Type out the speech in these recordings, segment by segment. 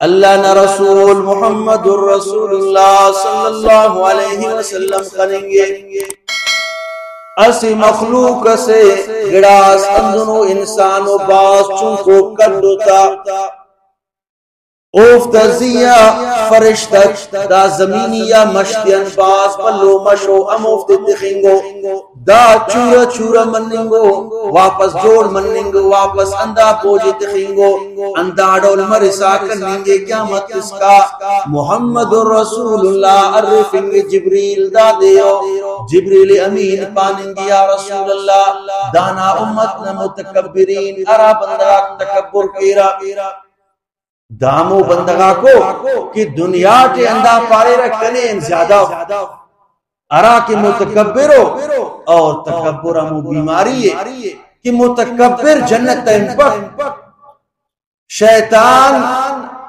اللہ نہ رسول محمد الرسول اللہ صلی اللہ علیہ وسلم کریں گے اسی مخلوق سے گڑاس اندنو انسان و باس چونکو کردوتا اوفتزیا فرشتت دا زمینی یا مشتین باس پلو مشو اموفت تخنگو دا چورا چورا مننگو واپس جوڑ مننگو واپس اندہ پوجی تخنگو اندہ ڈول مرسا کرنگے قیامت اس کا محمد رسول اللہ عرفنگ جبریل دا دیو جبریل امین پاننگی یا رسول اللہ دانا امتنا متکبرین ارا بندہ تکبر کیرا دامو بندگا کو کہ دنیا کے اندہ پارے رکھنے زیادہ ارا کہ متکبرو اور تکبر امو بیماری ہے کہ متکبر جنت انپک شیطان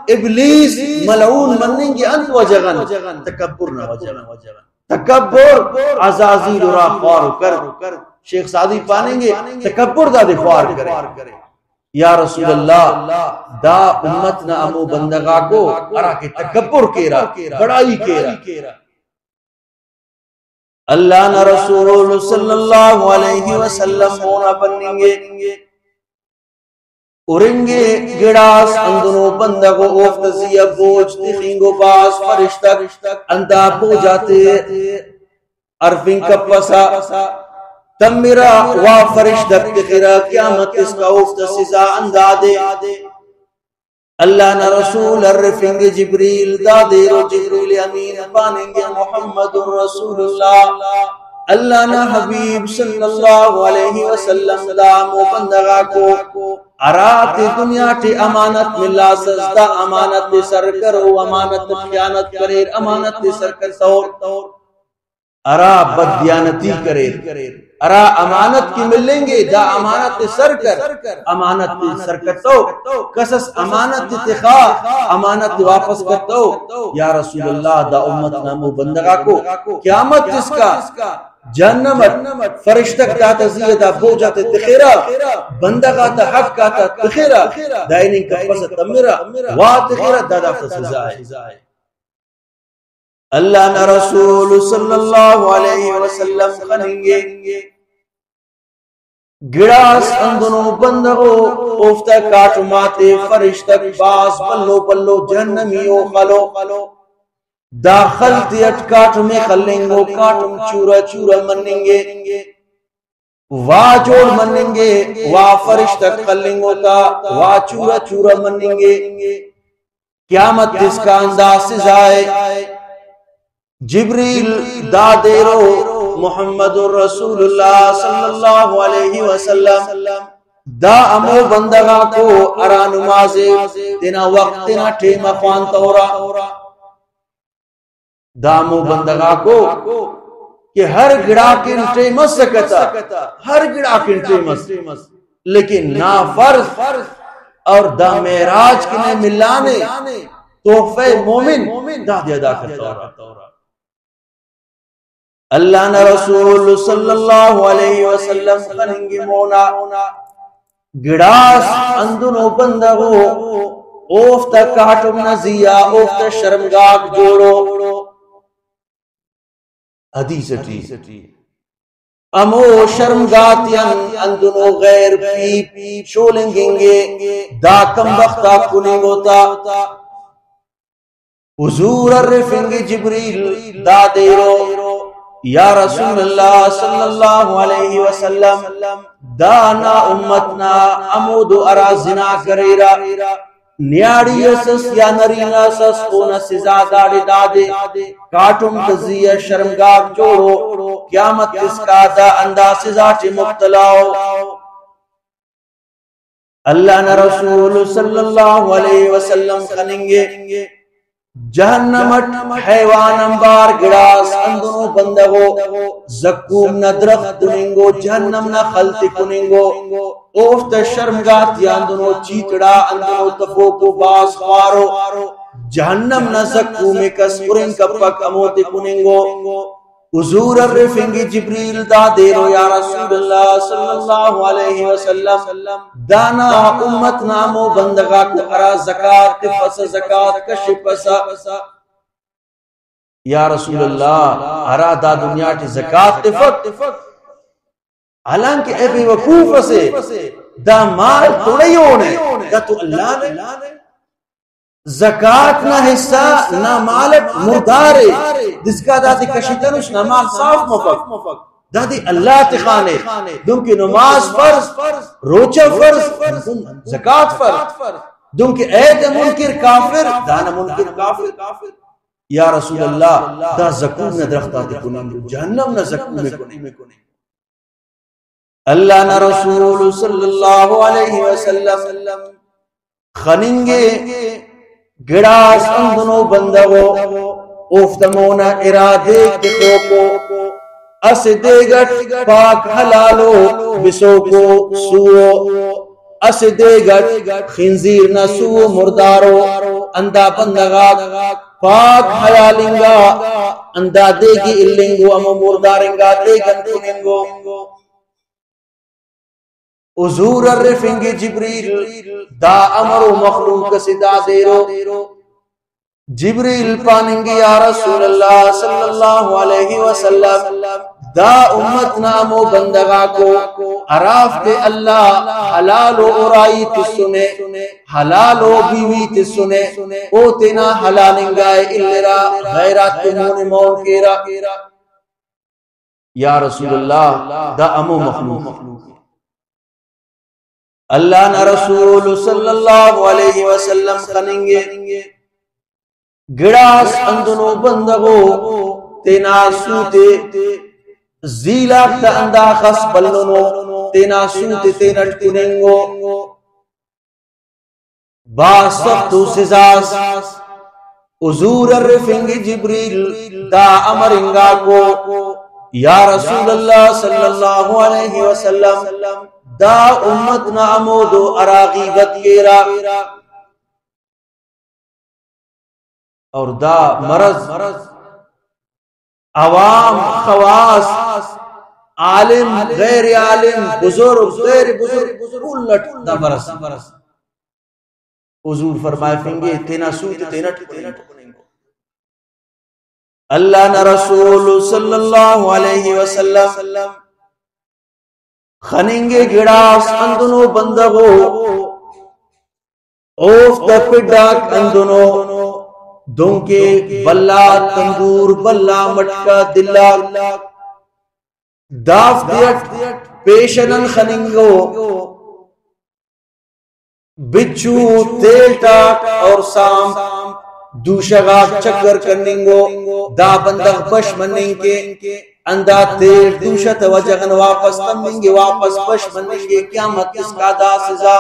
ابلیس ملعون منیں گے انت وجغن تکبر نہ وجغن تکبر عزازیل را خوار کر شیخ سعدی پانیں گے تکبر دا دفوار کرے یا رسول اللہ دا امتنا امو بندگا کو ارا کے تکبر کیرا بڑائی کیرا اللہ نہ رسول صلی اللہ علیہ وسلم ہونا بننگے ارنگے گڑاس اندنو بندگو اوفتزی بوجھ تخینگو باس فرشتک اندہ بوجھاتے عرفین کپسا تم میرا وا فرشتک تخیرہ قیامت اس کا افت سزا اندادے اللہ نہ رسول عرفنگ جبریل دادے رو جبریل امین پاننگے محمد رسول اللہ اللہ نہ حبیب صلی اللہ علیہ وسلم دامو بندگا کو ارات دنیا ٹی امانت ملا سزدہ امانت سر کرو امانت خیانت کریر امانت سر کرتور ارا بدیانتی کریر ارا امانت کی ملیں گے دا امانت سر کر امانت سر کرتو قصص امانت تخا امانت واپس کرتو یا رسول اللہ دا امت نامو بندگا کو قیامت جس کا جہنمت فرشتک تا تزیدہ بوجھت تخیرہ بندگا تا حق کا تا تخیرہ دائنین کا پس تمیرہ وا تخیرہ دادا فسزائے اللہ نہ رسول صلی اللہ علیہ وسلم خننگے گڑاس اندنو بندگو اوفتا کاٹو ماتے فرشتک باس پلو پلو جہنمیو خلو داخل تیٹ کاٹو میں خلنگو کاٹو چورا چورا مننگے وا جوڑ مننگے وا فرشتک خلنگو تا وا چورا چورا مننگے قیامت جس کا انداز سزائے جبریل دادیرو محمد رسول اللہ صلی اللہ علیہ وسلم دا امو بندگا کو ارا نمازے تینا وقت تینا ٹھیما خوان تورا دا امو بندگا کو کہ ہر گڑا کن ٹھیمس سکتا ہر گڑا کن ٹھیمس لیکن نا فرض اور دا معراج کنے ملانے تحفہ مومن دا دیا دا کرتا اللہ نہ رسول صلی اللہ علیہ وسلم خننگی مونا گڑاس اندنو بندگو اوفتا کاٹم نزیا اوفتا شرمگاک جوڑو حدیث ٹی امو شرمگاتیاں اندنو غیر پی شولنگیں دا کم بختہ کننگو تا حضور عرفنگ جبریل دا دیرو یا رسول اللہ صلی اللہ علیہ وسلم دانا امتنا امود ارا زنا کریرا نیاڑی اسس یا نرینا اسس اونا سزا داڑی دادے کاٹم تزیہ شرمگاہ جوڑو قیامت اس کا دا اندہ سزا چی مبتلاو اللہ نہ رسول صلی اللہ علیہ وسلم خننگے جہنمت حیوان انبار گڑاس اندنو بندگو زکوم نہ درخت کننگو جہنم نہ خلط کننگو اوفت شرمگات یا اندنو چیتڑا اندنو تفوکو باس خوارو جہنم نہ زکوم کس قرن کپک اموت کننگو حضور الرفنگی جبریل دا دیرو یا رسول اللہ صلی اللہ علیہ وسلم دانا امت نامو بندگا کو ارا زکاة تفس زکاة کشپسا یا رسول اللہ ارا دا دنیا کی زکاة تفت حالانکہ اے بے وقوف سے دا مال توڑی ہونے دا تو اللہ نے زکاة نہ حصہ نہ مالک مردارے جس کا دادی کشیتنش نہ مال صاف مفق دادی اللہ تخانے دن کی نماز فرض روچہ فرض زکاة فرض دن کی عید منکر کافر دانا منکر کافر یا رسول اللہ دا زکون نہ درختہ دی کنیں جہنم نہ زکون میں کنیں اللہ نہ رسول صلی اللہ علیہ وسلم خننگے گڑاس اندنو بندگو افتمونا ارادے کے کو اس دیگٹ پاک حلالو بسوکو سوو اس دیگٹ خنزیر نسو مردارو اندہ بندگا پاک حلالنگا اندہ دیگی اللنگو امو مردارنگا دیگن کننگو حضور الرفنگی جبریل دا امر و مخلوق سدا دیرو جبریل پاننگی یا رسول اللہ صلی اللہ علیہ وسلم دا امت نامو بندگا کو عراف کے اللہ حلال و ارائی تسنے حلال و بیوی تسنے او تینا حلالنگائے اللرا غیرات تمون مون کیرا یا رسول اللہ دا امو مخلوق اللہ نہ رسول صلی اللہ علیہ وسلم خننگے گڑاس اندنو بندگو تینا سوتے زیلاک تا اندہ خس بلنو تینا سوتے تینا ٹکننگو باسفتو سزاس حضور الرفنگ جبریل دا امرنگا کو یا رسول اللہ صلی اللہ علیہ وسلم دا امت نامود و اراغیبت کیرا اور دا مرض عوام خواص عالم غیر عالم بزرگ غیر بزرگ الٹ دا مرض حضور فرمائے فنگے تینا سوت تینا ٹکنگو اللہ نہ رسول صلی اللہ علیہ وسلم خننگے گڑاس اندنو بندگو اوفتا پڑاک اندنو دونکے بلا تندور بلا مٹکا دلا داف دیٹ پیشنن خننگو بچو تیل ٹاک اور سام دوشگاک چکر کننگو دا بندگ پش مننگ کے اندہ تیر دوشت وجغن واپس تمنگے واپس پش مننگے قیامت اس کا دا سزا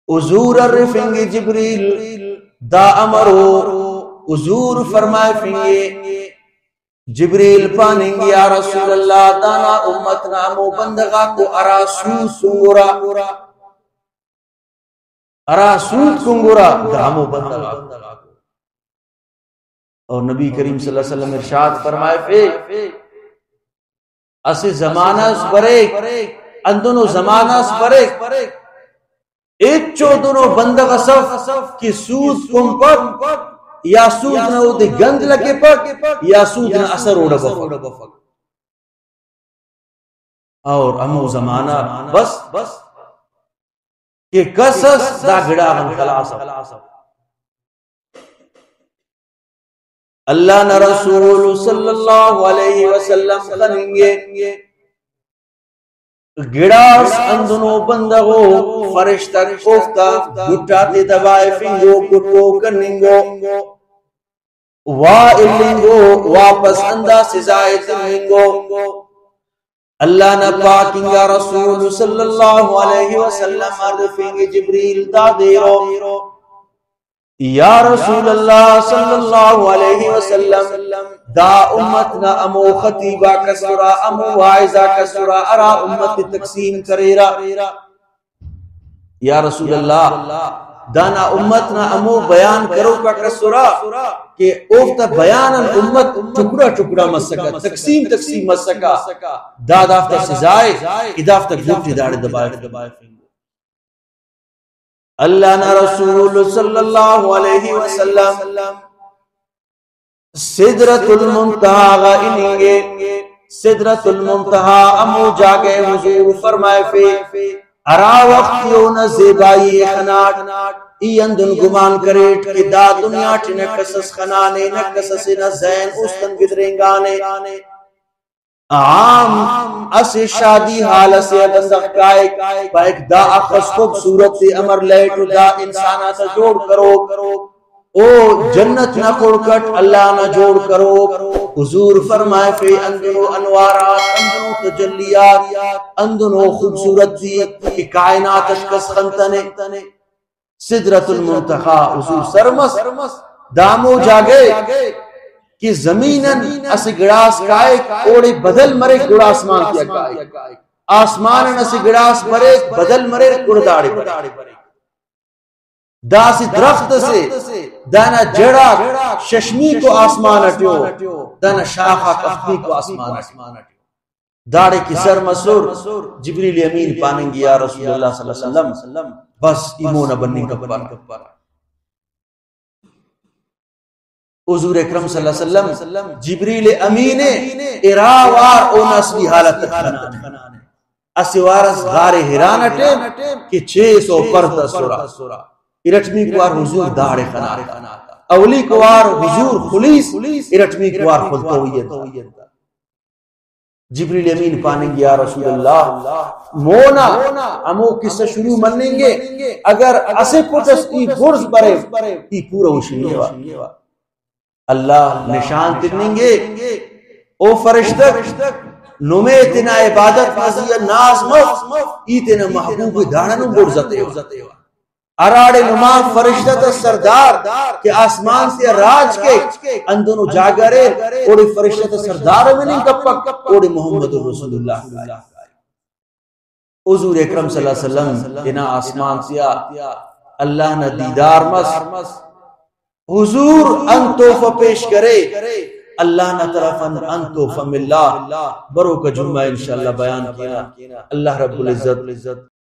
حضور الرفنگ جبریل دا امرو حضور فرمائے فنگے جبریل پاننگے یا رسول اللہ دانا امت نامو بندگا کو اراسوت کنگورا اراسوت کنگورا دامو بندگا کو اور نبی کریم صلی اللہ علیہ وسلم ارشاد فرمائے فے اسی زمانہ اس بریک اندنو زمانہ اس بریک ایچو دنو بندگ صف کی سود کم پر یا سود نہ ہو دے گند لگے پر یا سود نہ اثر اوڑا بفق اور امو زمانہ بس کہ قصص دا گڑا من خلاص اللہ نہ رسول صلی اللہ علیہ وسلم خننگے گڑاس اندنو بندگو فرشتہ کوفتا گھٹاتے دبائے فنگو کٹو کننگو وائلنگو واپس اندہ سزائے تنگو اللہ نہ پاکنگا رسول صلی اللہ علیہ وسلم عرفنگ جبریل دا دیرو یا رسول اللہ صلی اللہ علیہ وسلم دا امتنا امو خطیبہ کسرا امو وائزہ کسرا ارا امت تقسیم کریرا یا رسول اللہ دانا امتنا امو بیان کرو کا کسرا کہ اوفتا بیانا امت ٹکڑا ٹکڑا مسکا تقسیم تقسیم مسکا داد آفتا سزائے ادافتا گھوٹی داڑے دبائے اللہ نا رسول صلی اللہ علیہ وسلم سدرت المنتہا غا انگے سدرت المنتہا امو جاگے حضور فرمائے فی ارا وقتیون زیبائی خناٹ ای اندن گمان کریٹ کہ دا دنیا ٹی نکسس خنانے نکسس نزین استن گدرنگانے عام اس شادی حال سے بندق کائے پائک دا اخص خوبصورت سے امر لیٹو دا انسانا تا جوڑ کرو او جنت نہ کھڑکٹ اللہ نہ جوڑ کرو حضور فرمائے فی اندنو انوارات اندنو تجلیات اندنو خوبصورت دی کہ کائنات اشکس خنتنے سدرت المنتخا حضور سرمس دامو جاگے کہ زمینن اس گڑاس کائے اوڑے بدل مرے گڑا آسمان کیا کائے آسمانن اس گڑاس مرے بدل مرے گڑداڑے برے دا سی درخت سے دانا جڑا ششمی کو آسمان اٹھو دانا شاخہ کفنی کو آسمان اٹھو داڑے کی سر مسور جبریل امین پاننگی یا رسول اللہ صلی اللہ علیہ وسلم بس ایمون بنی کپر حضور اکرم صلی اللہ علیہ وسلم جبریل امین اراوار اون اصلی حالت خنانے اسوارس غار حیران اٹھے کہ 600 پردہ سورا ارٹمی کوار حضور داڑے خناتا اولی کوار حضور خلیص ارٹمی کوار خلطویت جبریل امین پاننگی یا رسول اللہ مونا ہمو کسا شروع منیں گے اگر اسے پوچھس ای برز برے ای پورا وشنیوا اللہ نشان تنیں گے او فرشتک نمے تنا عبادت مزید ناز مف ای تنا محبوب داڑنو برزتے ہو اراڑے نماز فرشتت سردار کہ آسمان سے راج کے اندنو جاگرے اوڑے فرشتت سردار میں نہیں کپک اوڑے محمد رسول اللہ حضور اکرم صلی اللہ علیہ وسلم انا آسمان سے اللہ نے دیدار مس حضور انتوفہ پیش کرے اللہ نہ طرف انتوفہ من اللہ برو کا جمعہ انشاءاللہ بیان کیا اللہ رب العزت